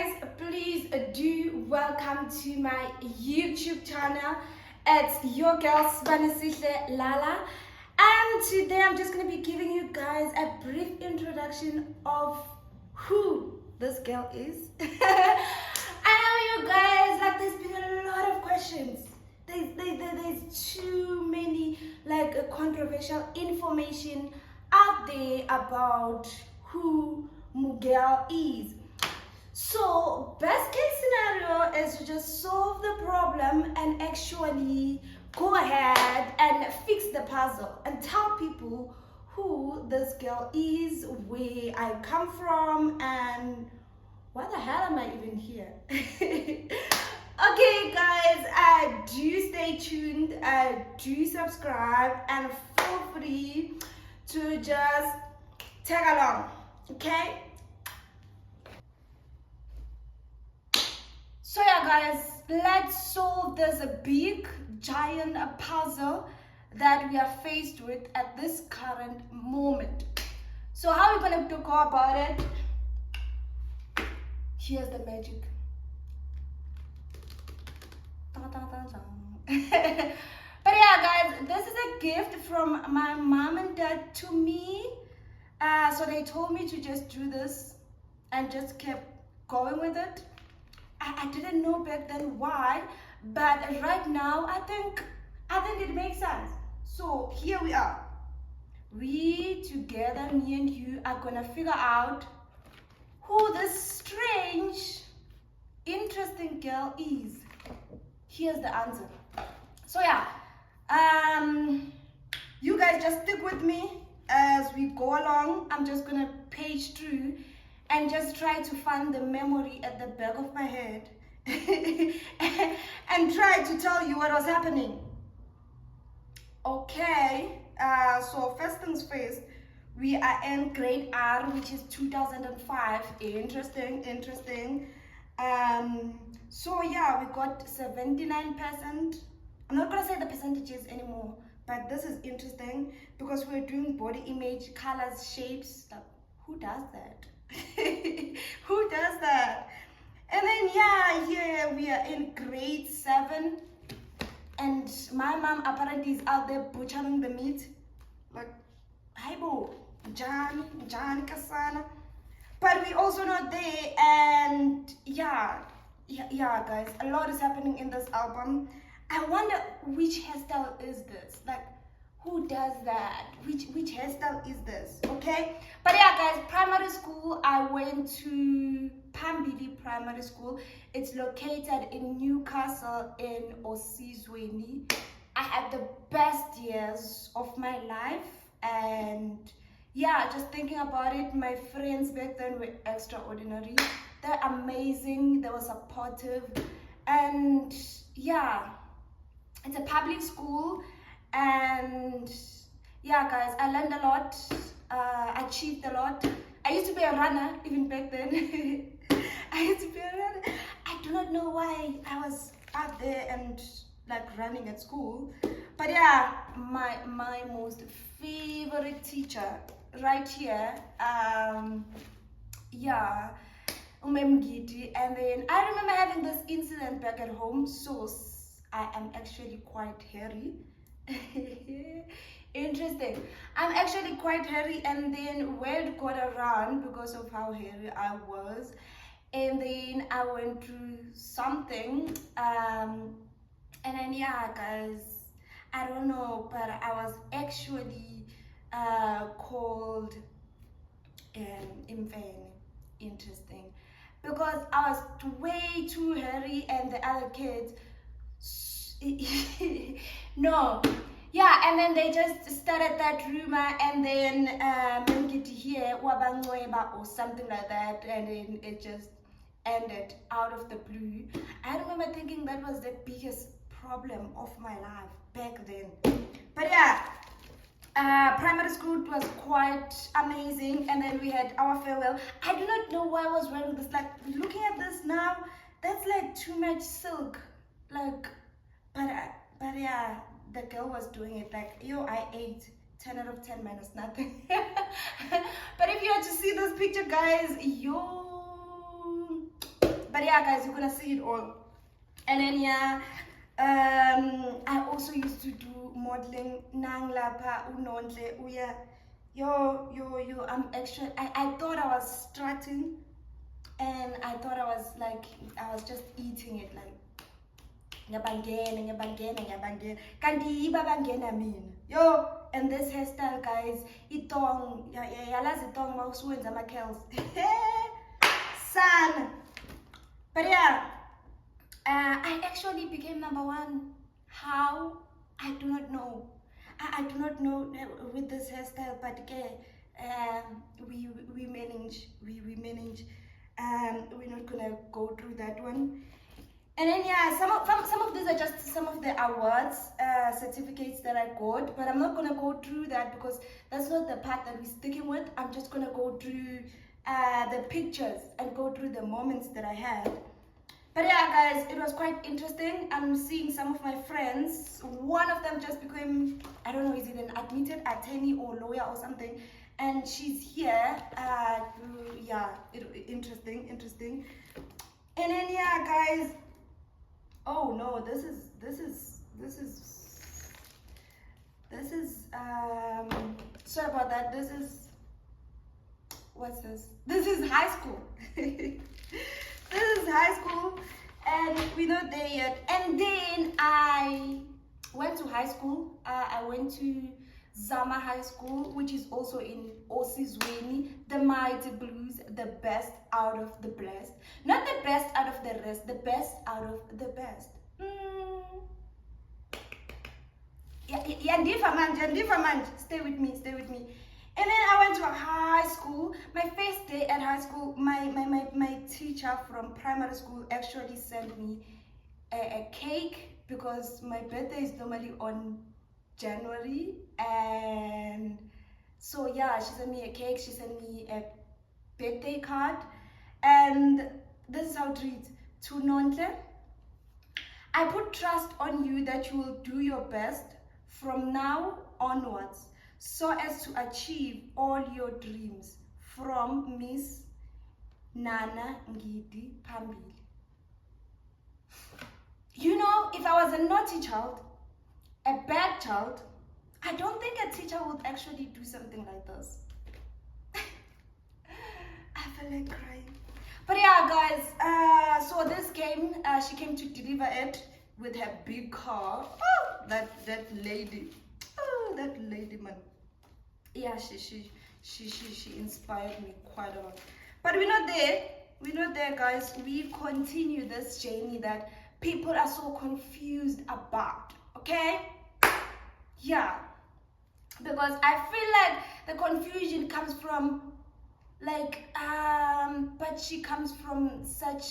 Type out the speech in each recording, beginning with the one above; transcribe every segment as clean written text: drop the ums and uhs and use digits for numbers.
guys, please do welcome to my YouTube channel. It's your girl Spanisihle Lala, and today I'm just going to be giving you guys a brief introduction of who this girl is. I know you guys, like, there's been a lot of questions. There's too many controversial information out there about who Mugel is. So best case scenario is to just solve the problem and actually go ahead and fix the puzzle and tell people who this girl is, where I come from, and why the hell am I even here? Okay guys, do stay tuned, do subscribe, and feel free to just tag along, okay? So yeah guys, let's solve this big giant puzzle that we are faced with at this current moment. So how are we going to go about it? Here's the magic. But yeah guys, this is a gift from my mom and dad to me. So they told me to just do this and just kept going with it. I didn't know back then why, but right now I think it makes sense. So here we are. We together, me and you, are gonna figure out who this strange, interesting girl is. Here's the answer. So yeah, you guys just stick with me as we go along. I'm just gonna page through and just try to find the memory at the back of my head and try to tell you what was happening. Okay, so first things first, we are in grade R, which is 2005. Interesting. So yeah, we got 79%. I'm not gonna say the percentages anymore, but this is interesting because we're doing body image, colors, shapes. Like, who does that? Who does that? And then yeah, here we are in grade 7, and my mom apparently is out there butchering the meat. Like, hi bo, Jan Kasana. But we also not there, and yeah guys, a lot is happening in this album. I wonder which hairstyle is this? Like, who does that? Which hairstyle is this? Okay, but yeah guys, primary school, I went to Pambili Primary School. It's located in Newcastle in Osizweni. I had the best years of my life, and yeah, just thinking about it, my friends back then were extraordinary. They're amazing, they were supportive, and yeah, it's a public school. And yeah guys, I learned a lot, achieved a lot. I used to be a runner even back then. I used to be a runner. I do not know why I was out there and like running at school, but yeah, my most favorite teacher right here, yeah, Umemgidi. And then I remember having this incident back at home, so I am actually quite hairy. Interesting. I'm actually quite hairy, and then word got around because of how hairy I was, and then I went through something, and then yeah guys, I don't know, but I was actually called Imfene. Interesting, because I was way too hairy and the other kids no, yeah, and then they just started that rumor, and then get to hear Wabangweba or something like that, and then it just ended out of the blue. I remember thinking that was the biggest problem of my life back then. But yeah, primary school was quite amazing, and then we had our farewell. I do not know why I was wearing this. Like, looking at this now, that's like too much silk, like. But yeah, the girl was doing it like, yo, I ate 10 out of 10 minus nothing. But if you had to see this picture, guys, yo, But yeah, guys, you're gonna see it all. And then yeah, I also used to do modeling. Nang lapa unontle uya. Yo, I'm extra. I thought I was strutting, and I thought I was just eating it like ngiyabangena kanti yiba bangena mina yo. And this hairstyle, guys, itong yalazi itong mawusuwenza ama-curls son. But yeah, I actually became number 1. How? I do not know. I do not know with this hairstyle, but we manage. We manage. We're not gonna go through that one. And then yeah, some of these are just some of the awards, certificates that I got, but I'm not gonna go through that because that's not the part that we're sticking with. I'm just gonna go through the pictures and go through the moments that I had. But yeah, guys, it was quite interesting. I'm seeing some of my friends. One of them just became, I don't know, is it an admitted attorney or lawyer or something? And she's here. Yeah, interesting. And then yeah, guys. Oh no, this is sorry about that. This is, what's this? This is high school. This is high school, and we're not there yet. And then I went to high school. I went to Zama High School, which is also in Osizweni, the Mighty Blues, the best out of the blessed. Not the best out of the rest, the best out of the best. Yeah, ndiva manje. Stay with me. And then I went to a high school. My first day at high school, my teacher from primary school actually sent me a cake because my birthday is normally on January. And so yeah, she sent me a cake, she sent me a birthday card, and this is how it reads: to Nontle, I put trust on you that you will do your best from now onwards so as to achieve all your dreams. From Miss Nana Ngidi Pambili. You know, if I was a naughty child, a bad child, I don't think a teacher would actually do something like this. I feel like crying. But yeah, guys, so this came, she came to deliver it with her big car. Oh, that lady. Oh, that lady, man. Yeah, she inspired me quite a lot. But we're not there, guys. We continue this journey that people are so confused about, okay? Yeah, because I feel like the confusion comes from but she comes from such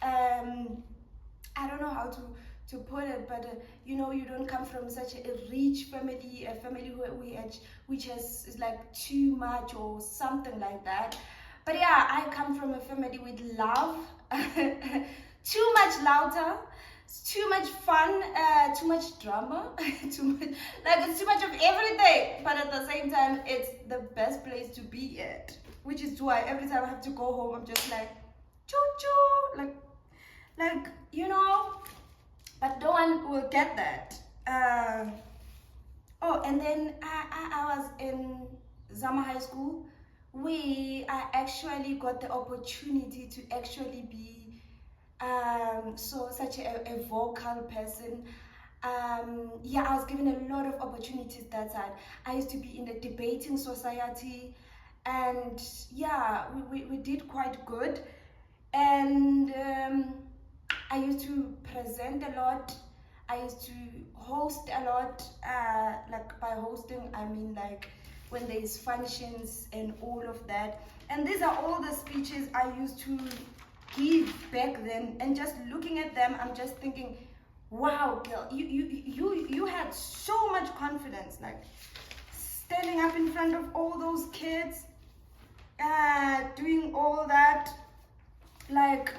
I don't know how to put it, but you know, you don't come from such a rich family, a family which is like too much or something like that. But yeah, I come from a family with love, too much laughter, too much fun, too much drama, too much, like it's too much of everything. But at the same time, it's the best place to be at, which is why every time I have to go home, I'm just like choo choo, like you know. But no one will get that. Oh, and then I was in Zama High School. I actually got the opportunity to actually be such a vocal person. Yeah, I was given a lot of opportunities that side. I used to be in the debating society, and yeah, we did quite good. And I used to present a lot. I used to host a lot. Like by hosting, I mean like when there's functions and all of that. And these are all the speeches I used to give back then. And just looking at them, I'm just thinking, wow, girl, you had so much confidence, like standing up in front of all those kids, doing all that. Like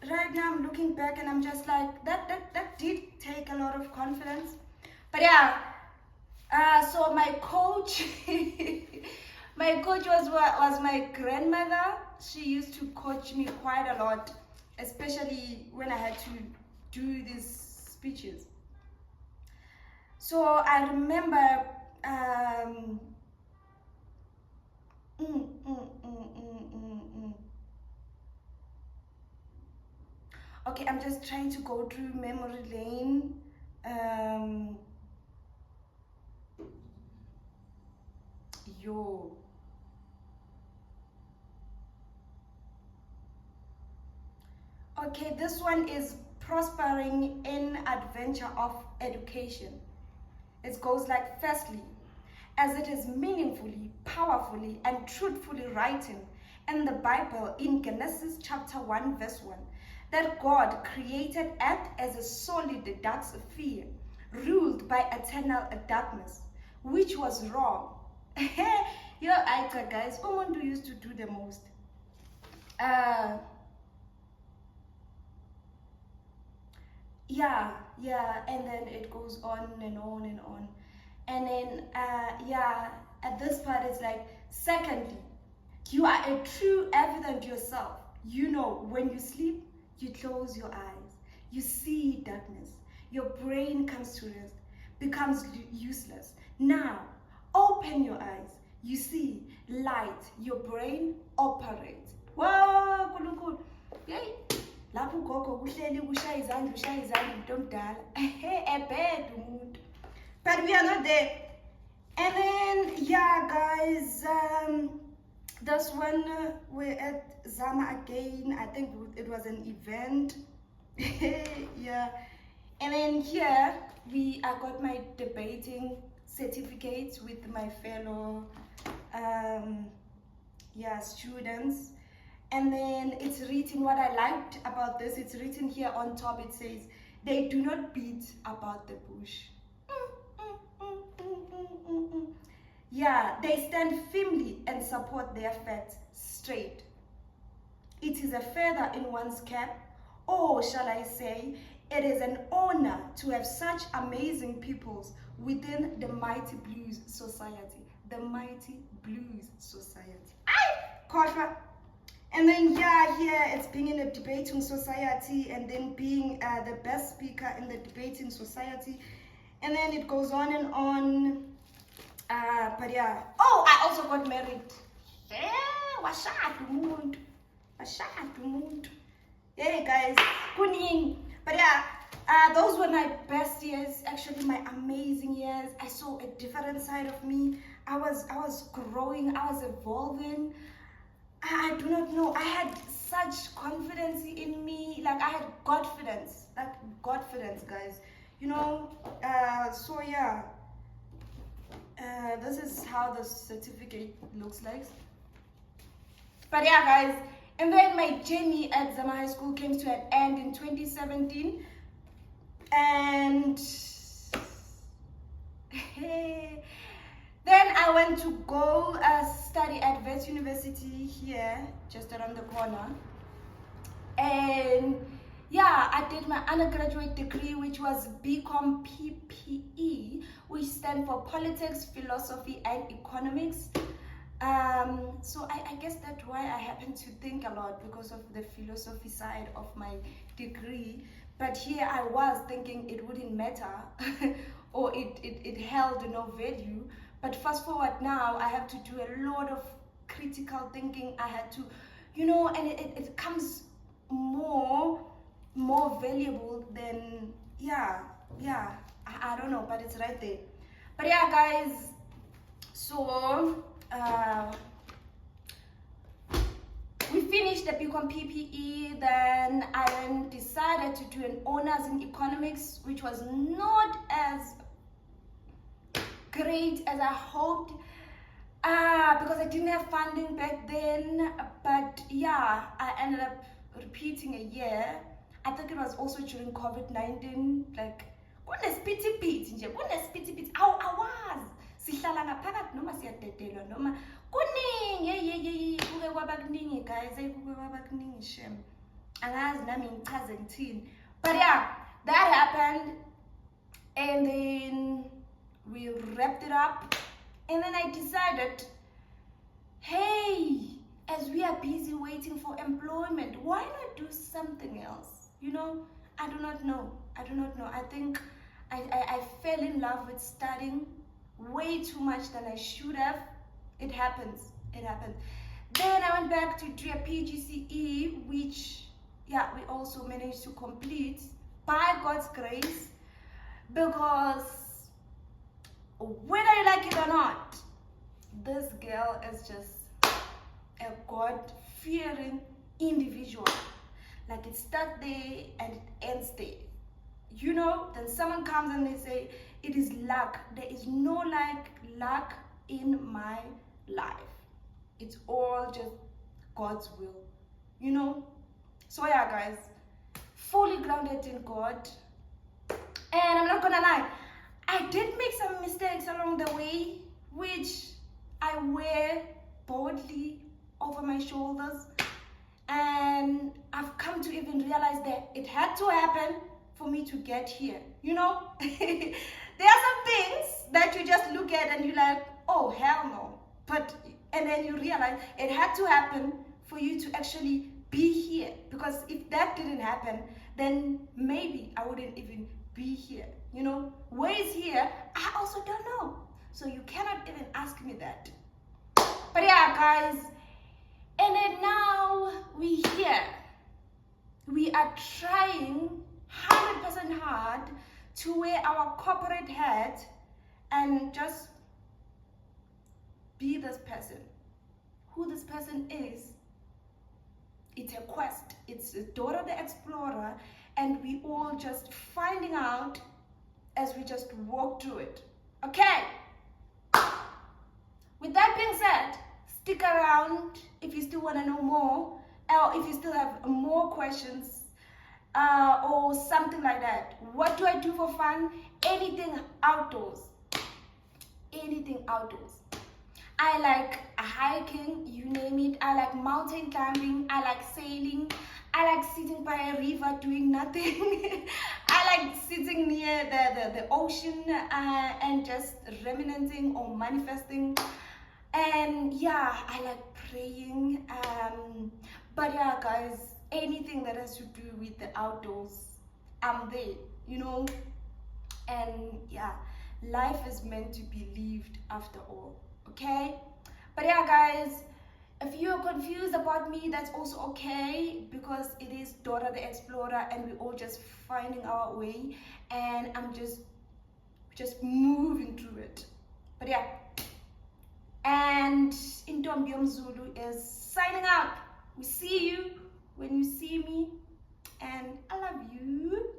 right now I'm looking back and I'm just like, that did take a lot of confidence. But yeah, so my coach My coach was my grandmother. She used to coach me quite a lot, especially when I had to do these speeches. So I remember okay, I'm just trying to go through memory lane. Yo. Okay, this one is prospering in adventure of education. It goes like, firstly, as it is meaningfully, powerfully, and truthfully written in the Bible in Genesis chapter 1 verse 1, that God created earth as a solid dark sphere, ruled by eternal darkness, which was wrong. Yo, guys, umuntu used to do the most. Yeah, and then it goes on and on and on. And then, at this part, it's like, secondly, you are a true evidence yourself. You know, when you sleep, you close your eyes, you see darkness, your brain comes to rest, becomes useless. Now, open your eyes, you see light, your brain operates. Wow, kulunkulu. Yay. Lapho gogo kuhleli kushaya izandla umuntu omdala ebheda umuntu, but we are not there. And then yeah guys, this one we're at Zama again. I think it was an event. Yeah, and then here I got my debating certificates with my fellow students. And then it's written, what I liked about this, it's written here on top, it says, they do not beat about the bush. Yeah, they stand firmly and support their facts straight. It is a feather in one's cap, or shall I say, it is an honor to have such amazing peoples within the Mighty Blues Society. The Mighty Blues Society. Aye, and then here it's being in a debating society, and then being the best speaker in the debating society, and then it goes on and on. But yeah, oh, I also got married. Yeah guys, kuning. But yeah, those were my best years, actually my amazing years. I saw a different side of me. I was growing, I was evolving. I do not know, I had such confidence in me, like I had Godfidence, guys, you know. So yeah, this is how the certificate looks like. But yeah guys, and then my journey at Zama High School came to an end in 2017, and then I went to go study at Wits University here, just around the corner. And yeah, I did my undergraduate degree, which was BCom PPE, which stands for Politics, Philosophy, and Economics. So I guess that's why I happen to think a lot, because of the philosophy side of my degree. But here I was thinking it wouldn't matter, or it held no value. But fast forward now, I have to do a lot of critical thinking. I had to, you know, and it comes more valuable than, I don't know, but it's right there. But yeah guys, so we finished the BCom PPE, then I decided to do an honors in economics, which was not as great as I hoped, because I didn't have funding back then. But yeah, I ended up repeating a year. I think it was also during COVID-19, like kunespitipiti nje, kunespitipiti. Awazi sihlala ngaphakathi noma siyadedelwa noma kuningi kuke kwaba kuningi guys, kuke kwaba kuningi shem, angazi nami ngichaze ngithini. But yeah, that happened, and then we wrapped it up, and then I decided hey, as we are busy waiting for employment, why not do something else? I do not know. I think I fell in love with studying way too much than I should have. It happens. It happens. Then I went back to do a PGCE, which, yeah, we also managed to complete by God's grace, because whether you like it or not, this girl is just a God-fearing individual. Like, it starts there and it ends there. Then someone comes and they say, it is luck. There is no luck in my life. It's all just God's will. So yeah, guys, fully grounded in God. And I'm not gonna lie, I did make some mistakes along the way, which I wear boldly over my shoulders. And I've come to even realize that it had to happen for me to get here. There are some things that you just look at and you're like, oh, hell no. And then you realize it had to happen for you to actually be here. Because if that didn't happen, then maybe I wouldn't even be here. Where is here? I also don't know. So you cannot even ask me that. But yeah, guys, and then now we here. We are trying 100% hard to wear our corporate hat and just be this person. Who this person is, it's a quest. It's Dora the Explorer, and we all just finding out as we just walk through it. Okay? With that being said, stick around if you still want to know more, or if you still have more questions, or something like that. What do I do for fun? Anything outdoors. Anything outdoors. I like hiking, you name it. I like mountain climbing. I like sailing. I like sitting by a river doing nothing. I like sitting near the ocean and just reminiscing or manifesting. And yeah, I like praying. But yeah, guys, anything that has to do with the outdoors, I'm there, And yeah, life is meant to be lived after all, okay? But yeah, guys, if you're confused about me, that's also okay, because it is Dora the Explorer and we're all just finding our way, and I'm just moving through it. But yeah. And Intombi Zulu is signing out. We see you when you see me, and I love you.